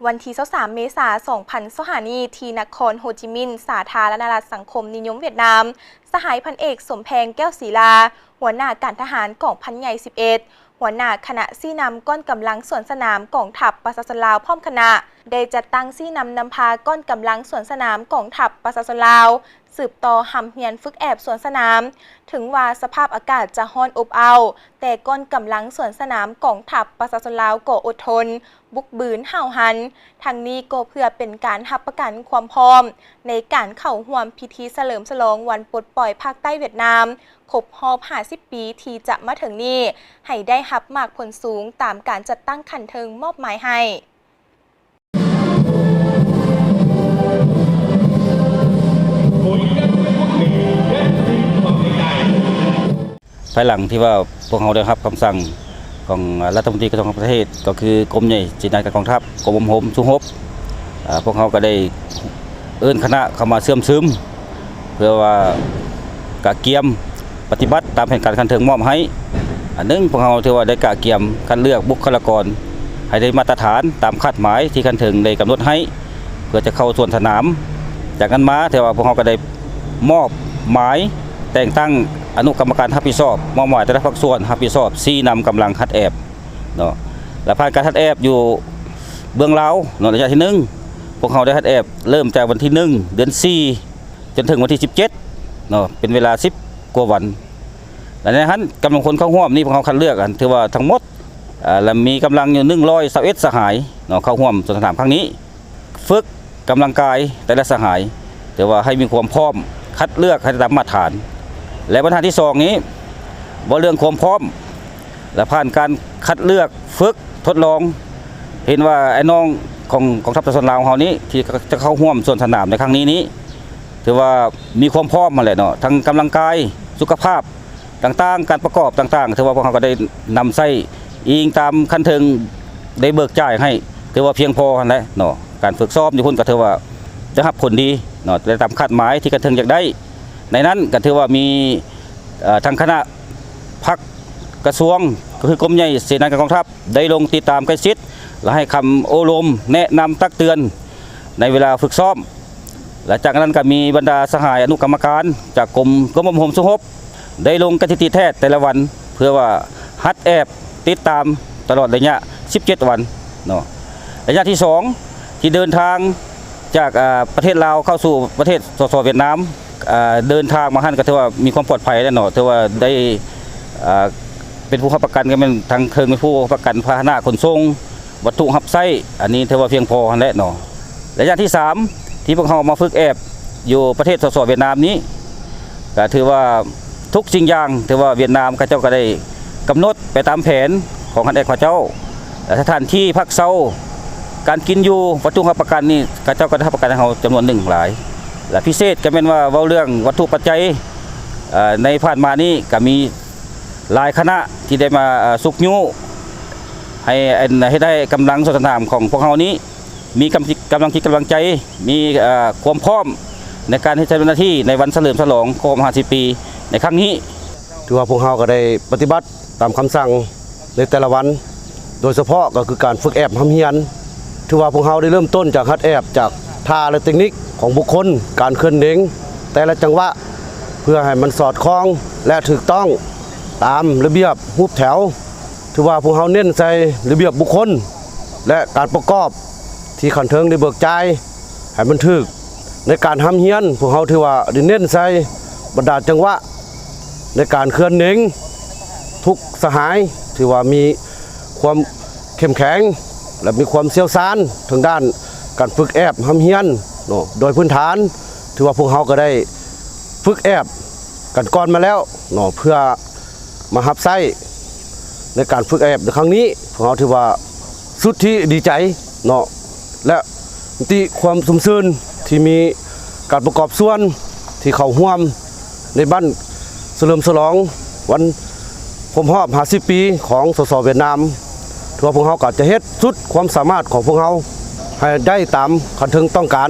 วันที่23เมษายน2025ที่นครโฮจิมินห์สาธารณรัฐสังคมนิยมเวียดนามสหายพันเอกสมแพงแก้วศรีลาหัวหน้าการทหารกองพันใหญ่11หัวหน้าคณะซี่นำก้อนกำลังสวนสนามกองทัพประชาชนลาวพร้อมคณะได้จัดตั้งซี่นำพาก้อนกำลังสวนสนามกองทัพประชาชนลาวสืบต่อหำเฮียนฝึกแอบสวนสนามถึงว่าสภาพอากาศจะร้อนอบอ้าวแต่ก้อนกำลังสวนสนามกองทัพประชาชนลาวก็อดทนบุกบืนห่าวหันทางนี้ก็เพื่อเป็นการรับประกันความพร้อมในการเข้าร่วมพิธีเฉลิมฉลองวันปลดปล่อยภาคใต้เวียดนามครบรอบ50 ปีที่จะมาถึงนี้ให้ได้รับมากผลสูงตามการจัดตั้งขันเทิงมอบหมายให้ภายหลังที่ว่าพวกเขาได้รับคำสั่งของรัฐมนตรีกระทรวงต่างประเทศก็คือกรมใหญ่จิตนาการกองทัพกรมผมสุฮบพวกเขาก็ได้เอิ้นคณะเข้ามาเชื่อมซึมเพื่อว่ากะเกียมปฏิบัติตามแผนการคันเทิงมอบให้อันนึงพวกเขาถือว่าได้กะเกียมคัดเลือกบุคลากรให้ได้มาตรฐานตามคาดหมายที่คันเทิงได้กำหนดให้เพื่อจะเข้าส่วนสนามจากนั้นมาถือว่าพวกเขาก็ได้มอบหมายแต่งตั้งอนุกรรมการรับผิดชอบมอบหมายแต่ละภาคส่วนรับผิดชอบซี่นำกำลังคัดแอบเนาะและผ่านการคัดแอบอยู่เบื้องลาวเนาะระยะที่1พวกเขาได้คัดแอบเริ่มจากวันที่1เดือน4จนถึงวันที่17เนาะเป็นเวลา10กว่าวันและในนั้นกำลังคนเข้าร่วมนี่พวกเขาคัดเลือกกันถือว่าทั้งหมดและมีกำลังอยู่121สหายเนาะเข้าร่วมสนามครั้งนี้ฝึกกำลังกายแต่ละสหายถือว่าให้มีความพร้อมคัดเลือกให้ตามมาตรฐานและปัญหาที่2นี้เรื่องความพร้อมและผ่านการคัดเลือกฝึกทดลองเห็นว่าไอ้น้องของกองทัพทหารลาวของเรานี้ที่จะเข้าร่วมส่วนสนามในครั้งนี้ถือว่ามีความพร้อมมาเลยเนาะทั้งกำลังกายสุขภาพต่างๆการประกอบต่างๆถือว่าพวกเขาก็ได้นำใส่อิงตามคันเทิงได้เบิกจ่ายให้ถือว่าเพียงพอแล้วเนาะการฝึกซ้อมอยู่พุ่นก็ถือว่าจะรับผลดีเนาะได้ตามคาดหมายที่คันเทิงอยากได้ในนั้นก็ถือว่ามีทางคณะพักกระทรวงก็คือกรมใหญ่เสนาธิการกองทัพได้ลงติดตามใกล้ชิดและให้คำโอลมแนะนำตักเตือนในเวลาฝึกซ้อมและจากนั้นก็มีบรรดาสหายอนุกรรมการจากกรมผมสุฮบได้ลงกติแทศแต่ละวันเพื่อว่าฮัดแอบติดตามตลอดระยะ17 วันเนาะระยะที่2ที่เดินทางจากประเทศลาวเข้าสู่ประเทศสเวียดนามเดินทางมาหันก็ถือว่ามีความปลอดภัยแล้วเนาะถือว่าได้เป็นผู้รับประกันก็เป็นทางเคิงเป็นผู้ประกันพาหนะขนส่งวัตถุรับใช้อันนี้ถือว่าเพียงพอแล้วเนาะระยะที่3ที่พวกเขามาฝึกแอบอยู่ประเทศสเวียดนามนี้ก็ถือว่าทุกสิ่งอย่างถือว่าเวียดนามข้าเจ้าก็ได้กำหนดไปตามแผนของคันแอกข้าเจ้าสถานที่พักเช่าการกินอยู่วัตถุรับประกันนี่ข้าเจ้าก็ได้รับประกันให้เขาจำนวน1หลายและพิเศษก็เป็นว่าเรื่องวัตถุปัจจัยในผ่านมานี้ก็มีหลายคณะที่ได้มาสุกยุให้ได้กำลังสนามของพวกเขานี้มีกำลังคิดกำลังใจมีความพร้อมในการให้ใช้หน้าที่ในวันเฉลิมฉลองครบ50 ปีในครั้งนี้ถือว่าพวกเขาก็ได้ปฏิบัติตามคำสั่งในแต่ละวันโดยเฉพาะก็คือการฝึกแอบทำเฮียนถือว่าพวกเขาได้เริ่มต้นจากฮัดแอบจากท่าและเทคนิคของบุคคลการเคลื่อนเด้งแต่ละจังหวะเพื่อให้มันสอดคล้องและถูกต้องตามระเบียบรูปแถวถือว่าพวกเขาเน้นใส่ระเบียบบุคคลและการประกอบที่ขันเทิงได้เบิกจ่ายให้มันถูกในการทำเฮียนพวกเขาถือว่าได้เน้นใส่บรรดาจังหวะในการเคลื่อนเด้งทุกสหายถือว่ามีความเข้มแข็งและมีความเชี่ยวชาญทางด้านการฝึกแอบทำเฮียนโดยพื้นฐานถือว่าพวกเขาก็ได้ฝึกแอบกันก่อนมาแล้วเพื่อมารับใช้ในการฝึกแอบในครั้งนี้พวกเขาถือว่าสุดที่ดีใจและที่ความสมบูรณ์ที่มีการประกอบส่วนที่เข้าร่วมในบ้านเฉลิมฉลองวันครบรอบ50 ปีของสสเวียดนามถือว่าพวกเขาก็จะเฮ็ดสุดความสามารถของพวกเขาให้ได้ตามคันเทิงต้องการ